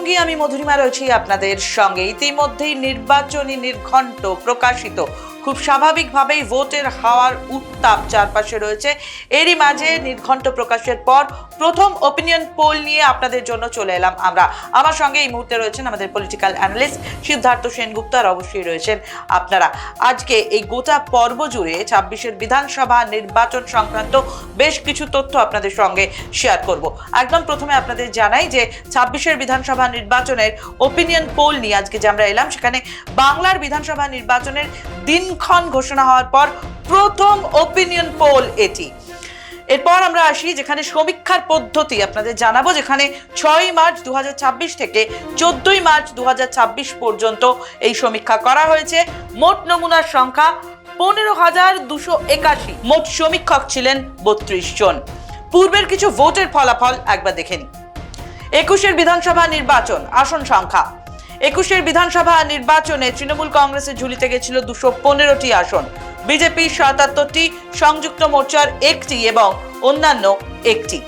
সঙ্গে আমি মধুরিমা রয়েছি আপনাদের সঙ্গে। ইতিমধ্যেই নির্বাচনী নির্ঘণ্ট প্রকাশিত, খুব স্বাভাবিকভাবেই ভোটের হাওয়ার উত্তাপ চারপাশে রয়েছে। এরই মাঝে নির্ঘণ্ট প্রকাশের পর প্রথম ওপিনিয়ন পোল নিয়ে আপনাদের জন্য চলে এলাম আমরা। আমার সঙ্গে এই মুহূর্তে রয়েছেন আমাদের পলিটিক্যাল অ্যানালিস্ট সিদ্ধার্থ সেনগুপ্ত, আর অবশ্যই রয়েছেন আপনারা। আজকে এই গোটা পর্ব জুড়ে ২৬-এর বিধানসভা নির্বাচন সংক্রান্ত বেশ কিছু তথ্য আপনাদের সঙ্গে শেয়ার করব। একদম প্রথমে আপনাদের জানাই যে ২৬-এর বিধানসভা নির্বাচনের ওপিনিয়ন পোল নিয়ে আজকে যে আমরা এলাম, সেখানে বাংলার বিধানসভা নির্বাচনের দিনক্ষণ ঘোষণা হওয়ার পর প্রথম ওপিনিয়ন পোল এটি। এরপর আমরা আসি যেখানে সমীক্ষার পদ্ধতি আপনাদের জানাবো, যেখানে ৬ মার্চ ২০২৬ থেকে ১৪ মার্চ ২০২৬ পর্যন্ত এই সমীক্ষা করা হয়েছে। মোট নমুনার সংখ্যা ১৫,২৮১। মোট সমীক্ষক ছিলেন ৩২ জন। পূর্বের কিছু ভোটের ফলাফল একবার দেখে নিই। ২১-এর বিধানসভা নির্বাচন আসন সংখ্যা। ২১-এর বিধানসভা নির্বাচনে তৃণমূল কংগ্রেসের ঝুলিতে গেছিল ২১৫টি আসন, বিজেপি ৭৭টি, সংযুক্ত মোর্চার ১টি এবং অন্যান্য ১টি।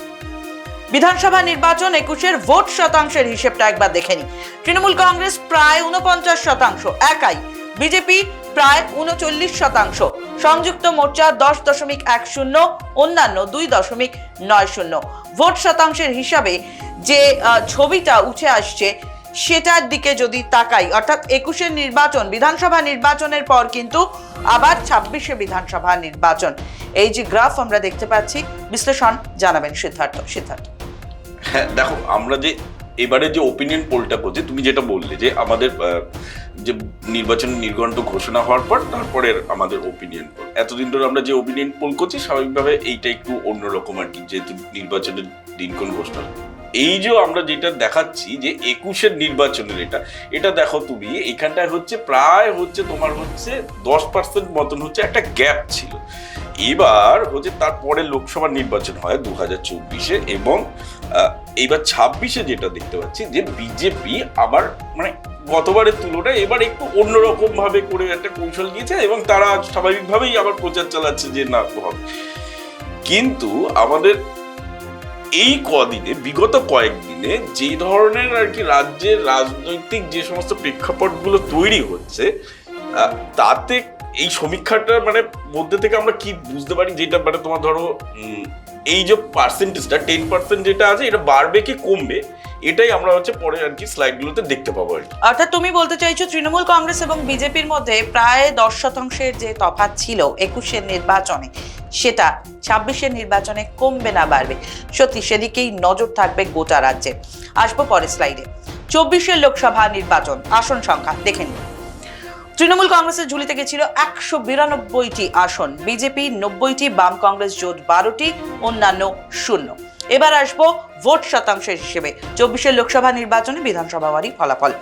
বিধানসভা নির্বাচন ২১-এর ভোট শতাংশের হিসেবটা একবার দেখে নিই। তৃণমূল কংগ্রেস প্রায় ৪৯% একাই, বিজেপি প্রায় ৩৯%, সংযুক্ত মোর্চা ১০.১০, অন্যান্য ২.৯০। ভোট শতাংশের হিসাবে যে ছবিটা উঠে আসছে সেটার দিকে যদি তাকাই, অর্থাৎ ২১-এর নির্বাচন বিধানসভা নির্বাচনের পর কিন্তু আবার ২৬-এ বিধানসভা নির্বাচন, এই যে গ্রাফ আমরা দেখতে পাচ্ছি, বিশ্লেষণ জানাবেন সিদ্ধার্থ। হ্যাঁ দেখো, আমরা যে এবারে যে ওপিনিয়ন পোলটা করছি, তুমি যেটা বললে যে আমাদের যে নির্বাচন নির্ঘণ্ট ঘোষণা হওয়ার পর তারপরে আমাদের ওপিনিয়ন পোল, এতদিন ধরে আমরা যে ওপিনিয়ন পোল করছি স্বাভাবিকভাবে এইটা একটু অন্যরকম আর কি, যেহেতু নির্বাচনের দিনক্ষণ ঘোষণা। এই যে আমরা যেটা দেখাচ্ছি যে ২১-এর নির্বাচনের এটা দেখো তুমি, এখানটায় হচ্ছে প্রায় হচ্ছে তোমার হচ্ছে 10% মতন হচ্ছে একটা গ্যাপ ছিল। এবার হচ্ছে তারপরে লোকসভা নির্বাচন হয় ২০২৪-এ, এবং এইবার ২৬-এ যেটা দেখতে পাচ্ছি যে বিজেপি আবার মানে গতবারের তুলনায় এবার একটু অন্যরকম ভাবে করে একটা কৌশল নিয়েছে, এবং তারা স্বাভাবিকভাবেই আবার প্রচার চালাচ্ছে যে না হবে। কিন্তু আমাদের এই কদিনে, বিগত কয়েকদিনে যে ধরনের আর কি রাজ্যের রাজনৈতিক যে সমস্ত প্রেক্ষাপটগুলো তৈরি হচ্ছে, তাতে এই সমীক্ষাটার মানে মধ্যে থেকে আমরা কি বুঝতে পারি, যেটা মানে তোমার ধরো এই যে পার্সেন্টেজটা 10% যেটা আছে, এটা বাড়বে কি কমবে, এটাই আমরা হচ্ছে পরে আর কি স্লাইডগুলোতে দেখতে পাবো আর কি। অর্থাৎ তুমি বলতে চাইছো তৃণমূল কংগ্রেস এবং বিজেপির মধ্যে প্রায় 10% যে তফাৎ ছিল ২১-এর নির্বাচনে, সেটা ২৬-এর নির্বাচনে কমবে না বাড়বে। সত্যি সেদিকেই নজর থাকবে গোটা রাজ্যে। আসবো পরের স্লাইডে। ২৪-এর লোকসভা নির্বাচন আসন সংখ্যা দেখে নিন। তৃণমূল কংগ্রেসের ঝুলিতে গেছিল ১৯২টি আসন, বিজেপি ৯০টি, বাম কংগ্রেস জোট ১২টি, অন্যান্য ০। এবার আসবো ভোট শতাংশের হিসেবে ২৪-এর লোকসভা নির্বাচনে বিধানসভাবারই ফলাফল।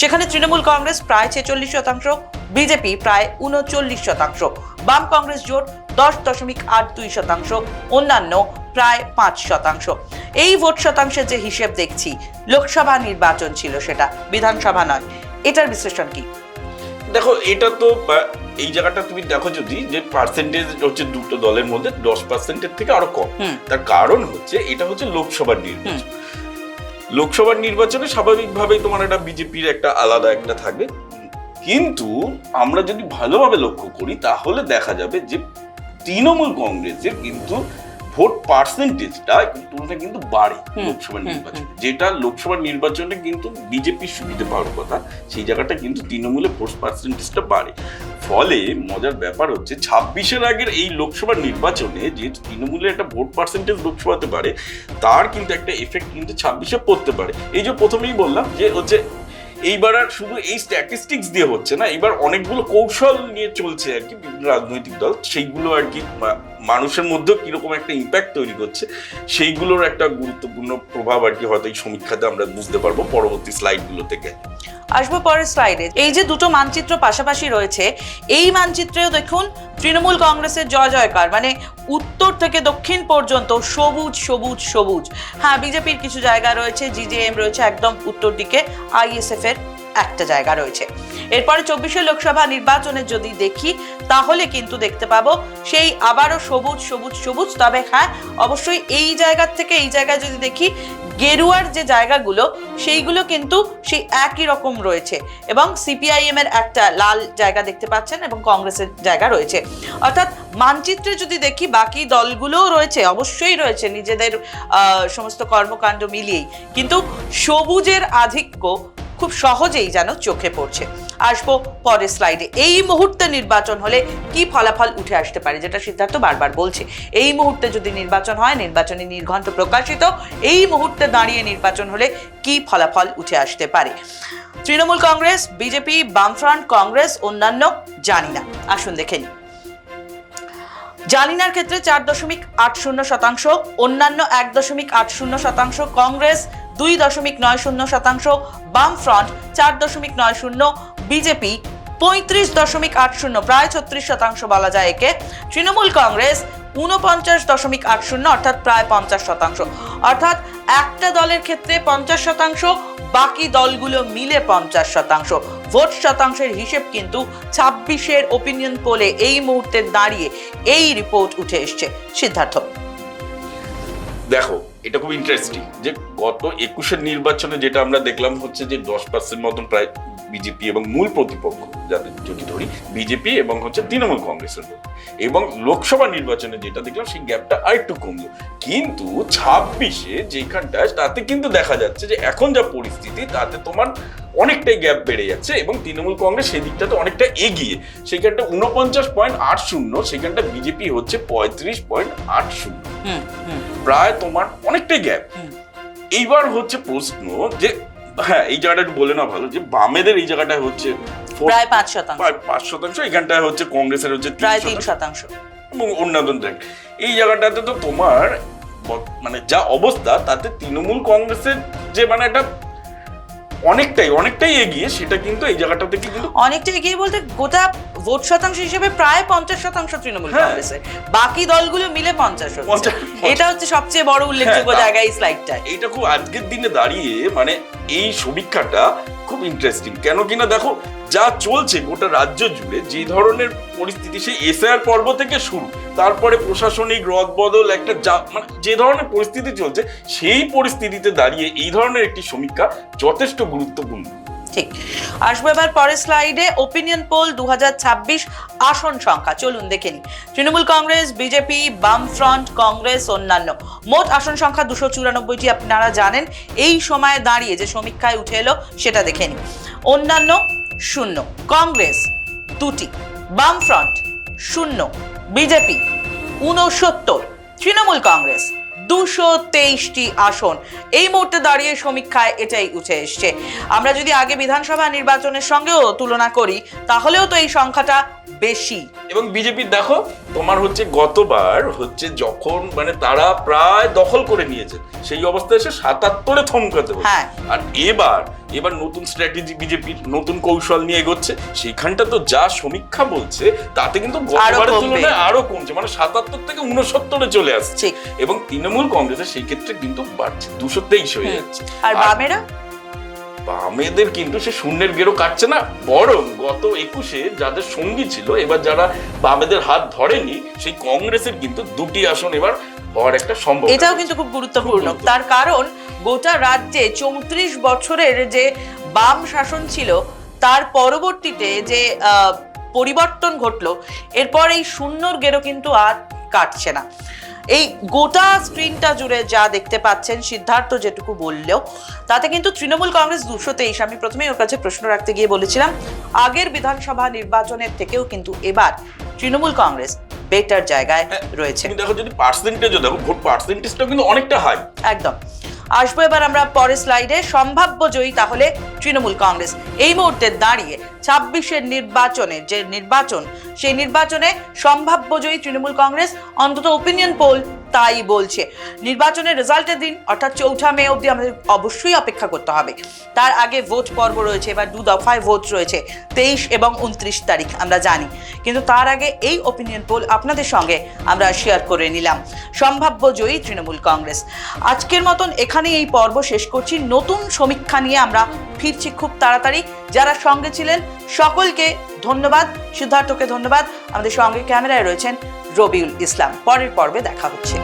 সেখানে তৃণমূল কংগ্রেস প্রায় ৪৬%, বিজেপি প্রায় ৩৯%, বাম কংগ্রেস জোট ১০.৮২%, অন্যান্য প্রায় ৫%। এই ভোট শতাংশের যে হিসেব দেখছি, লোকসভা নির্বাচন ছিল, সেটা বিধানসভা নয়। এটার বিশ্লেষণ কি? দেখো, এটা তো এই জায়গাটা তুমি দেখো যদি যে পার্সেন্টেজ হচ্ছে দুটো দলের মধ্যে 10%-এর থেকে আরো কম। তার কারণ হচ্ছে এটা হচ্ছে লোকসভার নির্বাচন। লোকসভার নির্বাচনে স্বাভাবিকভাবেই তোমার একটা বিজেপির একটা আলাদা একটা থাকবে, কিন্তু আমরা যদি ভালোভাবে লক্ষ্য করি তাহলে দেখা যাবে যে তৃণমূল কংগ্রেসের কিন্তু ভোট পার্সেন্টেজটা কিন্তু বাড়ে লোকসভা নির্বাচনে, যেটা লোকসভা নির্বাচনে কিন্তু বিজেপির সুবিধা পাওয়ার কথা, সেই জায়গাটা কিন্তু তৃণমূলের ভোট পার্সেন্টেজটা বাড়ে। ফলে মজার ব্যাপার হচ্ছে ২৬-এর আগের এই লোকসভা নির্বাচনে যে তৃণমূলের একটা ভোট পার্সেন্টেজ লোকসভাতে বাড়ে, তার কিন্তু একটা এফেক্ট কিন্তু ২৬-এ পড়তে পারে। এই যে প্রথমেই বললাম যে হচ্ছে এইবার আর শুধু এই স্ট্যাটিস্টিক্স দিয়ে হচ্ছে না, এবার অনেকগুলো কৌশল নিয়ে চলছে আর কি বিভিন্ন রাজনৈতিক দল, সেইগুলো আর কি মানুষের মধ্যেও কিরকম একটা ইম্প্যাক্ট তৈরি করছে, সেইগুলোর একটা গুরুত্বপূর্ণ প্রভাব আর কি হয়তো এই সমীক্ষাতে আমরা বুঝতে পারবো পরবর্তী স্লাইডগুলো থেকে। আসবো পরের স্লাইডে। এই যে দুটো মানচিত্র পাশাপাশি রয়েছে, এই মানচিত্রেও দেখুন তৃণমূল কংগ্রেসের জয় জয়কার, মানে উত্তর থেকে দক্ষিণ পর্যন্ত সবুজ সবুজ সবুজ। হ্যাঁ, বিজেপির কিছু জায়গা রয়েছে, জিজেএম রয়েছে একদম উত্তর দিকে, আইএসএফ এর একটা জায়গা রয়েছে। এরপরে 24 লোকসভা নির্বাচনে যদি দেখি তাহলে কিন্তু দেখতে পাবো সেই আবারও সবুজ সবুজ সবুজ। তবে হ্যাঁ, অবশ্যই এই জায়গার থেকে এই জায়গায় যদি দেখি গেরুয়ার যে জায়গাগুলো সেইগুলো কিন্তু সেই একই রকম রয়েছে, এবং সিপিআইএম এর একটা লাল জায়গা দেখতে পাচ্ছেন এবং কংগ্রেসের জায়গা রয়েছে। অর্থাৎ মানচিত্রে যদি দেখি বাকি দলগুলোও রয়েছে, অবশ্যই রয়েছে নিজেদের সমস্ত কর্মকাণ্ড মিলিয়েই, কিন্তু সবুজের আধিক্য খুব সহজেই যেন চোখে পড়ছে। আসবো পরের স্লাইডে। এই মুহূর্তে নির্বাচন হলে কি ফলাফল উঠে আসতে পারে, যেটা সিদ্ধার্থ বারবার বলছে। এই মুহূর্তে যদি নির্বাচন হয়, নির্বাচনী নির্ঘণ্ট প্রকাশিত, এই মুহূর্তে দাঁড়িয়ে নির্বাচন হলে কি ফলাফল উঠে আসতে পারে। তৃণমূল কংগ্রেস, বিজেপি, বামফ্রন্ট, কংগ্রেস, অন্যান্য জানি না। আসুন দেখে নিই। জানিনার ক্ষেত্রে 4.80%, অন্যান্য 1.80%, কংগ্রেস 2.90%, বামফ্রন্ট 4.90%, বিজেপি 35.80, প্রায় 36% বলা যায় একে, তৃণমূল কংগ্রেস 49.80, অর্থাৎ প্রায় 50%। অর্থাৎ একটা দলের ক্ষেত্রে 50%, বাকি দলগুলো মিলে 50%। ভোট শতাংশের হিসেব কিন্তু 26-এর ওপিনিয়ন পোলে এই মুহূর্তে দাঁড়িয়ে এই রিপোর্ট উঠে এসছে। সিদ্ধার্থ, দেখো এটা খুব ইন্টারেস্টিং যে গত 21-এর নির্বাচনে যেটা আমরা দেখলাম হচ্ছে যে 10% মতন প্রায় বিজেপি এবং মূল প্রতিপক্ষ যাদের যদি ধরি বিজেপি এবং হচ্ছে তৃণমূল কংগ্রেসের মধ্যে, এবং লোকসভা নির্বাচনে যেটা দেখলাম সেই গ্যাপটা আরেকটু কমলো। কিন্তু 26-এ যেখানটায় তাতে কিন্তু দেখা যাচ্ছে যে এখন যা পরিস্থিতি তাতে তোমার অনেকটাই গ্যাপ বেড়ে যাচ্ছে, এবং তৃণমূল কংগ্রেস সেই দিকটাতে অনেকটা এগিয়ে। সেখানটা 49.80, সেখানটা বিজেপি হচ্ছে 35.80, প্রায় তোমার অনেকটাই গ্যাপ। এইবার হচ্ছে প্রশ্ন যে হ্যাঁ এই জায়গাটা একটু বলে না ভালো, যে বামেদের এই জায়গাটা হচ্ছে প্রায় 5%, এখানটায় হচ্ছে কংগ্রেসের হচ্ছে প্রায় 3%, এবং অন্যান্য এই জায়গাটাতে তো তোমার মানে যা অবস্থা তাতে তৃণমূল কংগ্রেসের যে মানে একটা অনেকটাই এগিয়ে, সেটা কিন্তু এই জায়গাটা থেকে কিন্তু অনেকটা এগিয়ে বলতে গোটা ভোট শতাংশ হিসেবে প্রায় 50% তৃণমূল কংগ্রেসের, বাকি দলগুলো মিলে 50%। এটা হচ্ছে সবচেয়ে বড় উল্লেখযোগ্য জায়গা এই স্লাইডটায়। এটা খুব আজকের দিনে দাঁড়িয়ে মানে এই সমীক্ষাটা খুব ইন্টারেস্টিং, কেন কিনা দেখো যা চলছে গোটা রাজ্য জুড়ে, যে ধরনের পরিস্থিতি সেই এসআইআর পর্ব থেকে শুরু, তারপরে প্রশাসনিক রদবদল একটা মানে যে ধরনের পরিস্থিতি চলছে, সেই পরিস্থিতিতে দাঁড়িয়ে এই ধরনের একটি সমীক্ষা যথেষ্ট গুরুত্বপূর্ণ। ঠিক, আসবো এবার পরের স্লাইডে। ওপিনিয়ন পোল 2026 আসন সংখ্যা চলুন দেখে নিই। তৃণমূল কংগ্রেস, বিজেপি, বামফ্রন্ট, কংগ্রেস, অন্যান্য মোট আসন সংখ্যা 294টি। আপনারা জানেন এই সময়ে দাঁড়িয়ে যে সমীক্ষায় উঠে এলো সেটা দেখে নিই। অন্যান্য 0, কংগ্রেস 2টি, বামফ্রন্ট 0, বিজেপি 69, তৃণমূল কংগ্রেস 223টি আসন। এই মুহূর্তে দাঁড়িয়ে সমীক্ষায় এটাই উঠে এসছে। আমরা যদি আগে বিধানসভা নির্বাচনের সঙ্গেও তুলনা করি তাহলেও তো এই সংখ্যাটা বেশি। এবং বিজেপি দেখো তোমার হচ্ছে গতবার হচ্ছে যখন মানে তারা প্রায় দখল করে নিয়েছে, সেই অবস্থায় এসে 77-এ থমকাতে হচ্ছে। আর এবার নতুন স্ট্র্যাটেজি বিজেপির, নতুন কৌশল নিয়ে এগোচ্ছে। সেখানটা তো যা সমীক্ষা বলছে তাতে কিন্তু গতবারের তুলনায় আরো কমছে, মানে 77 থেকে 69-এ চলে আসছে। এবং তৃণমূল কংগ্রেসের সেই ক্ষেত্রে কিন্তু বাড়ছে, 223 হয়ে যাচ্ছে। আর বামেদের কিন্তু সে শূন্যের গেরো কাটছে না, বরং গত 21-এ যাদের সঙ্গী ছিল, এবার যারা বামেদের হাত ধরেনি, সেই কংগ্রেসের কিন্তু 2টি আসন এবার হওয়ার একটা সম্ভাবনা। এটাও কিন্তু খুব গুরুত্বপূর্ণ, তার কারণ গোটা রাজ্যে 34 বছরের যে বাম শাসন ছিল তার পরবর্তীতে যে পরিবর্তন ঘটলো, এরপর এই শূন্যর গেরো কিন্তু আর কাটছে না। এই গোটা স্ক্রিনটা জুড়ে যা দেখতে পাচ্ছেন, সিদ্ধার্থ যেটুকু বললেও তাতে কিন্তু তৃণমূল কংগ্রেস 223। আমি প্রথমেই ওর কাছে প্রশ্ন রাখতে গিয়ে বলেছিলাম আগের বিধানসভা নির্বাচনের থেকেও কিন্তু এবার তৃণমূল কংগ্রেস বেটার জায়গায় রয়েছে। দেখো যদি পার্সেন্টেজও দেখো, ভোট পার্সেন্টেজটা কিন্তু অনেকটা হাই। একদম। আসবো এবার আমরা পরের স্লাইডে। সম্ভাব্য জয়ী তাহলে তৃণমূল কংগ্রেস এই মুহূর্তে দাঁড়িয়ে 26-এর নির্বাচনে যে নির্বাচন, সেই নির্বাচনে সম্ভাব্য জয়ী তৃণমূল কংগ্রেস, অন্তত ওপিনিয়ন পোল তাই বলছে। নির্বাচনের রেজাল্টের দিন অর্থাৎ 4 মে অবধি আমাদের অবশ্যই অপেক্ষা করতে হবে। তার আগে ভোট পর্ব রয়েছে, এবার 2 দফায় ভোট রয়েছে, 23 এবং 29 তারিখ আমরা জানি। কিন্তু তার আগে এই ওপিনিয়ন পোল আপনাদের সঙ্গে আমরা শেয়ার করে নিলাম। সম্ভাব্য জয়ী তৃণমূল কংগ্রেস। আজকের মতন এখানেই এই পর্ব শেষ করছি। নতুন সমীক্ষা নিয়ে আমরা ফিরছি খুব তাড়াতাড়ি। যারা সঙ্গে ছিলেন সকলকে ধন্যবাদ। সিদ্ধার্থকে ধন্যবাদ। আমাদের সঙ্গে ক্যামেরায় রয়েছেন রবিউল ইসলাম। পরের পর্বে দেখা হচ্ছে।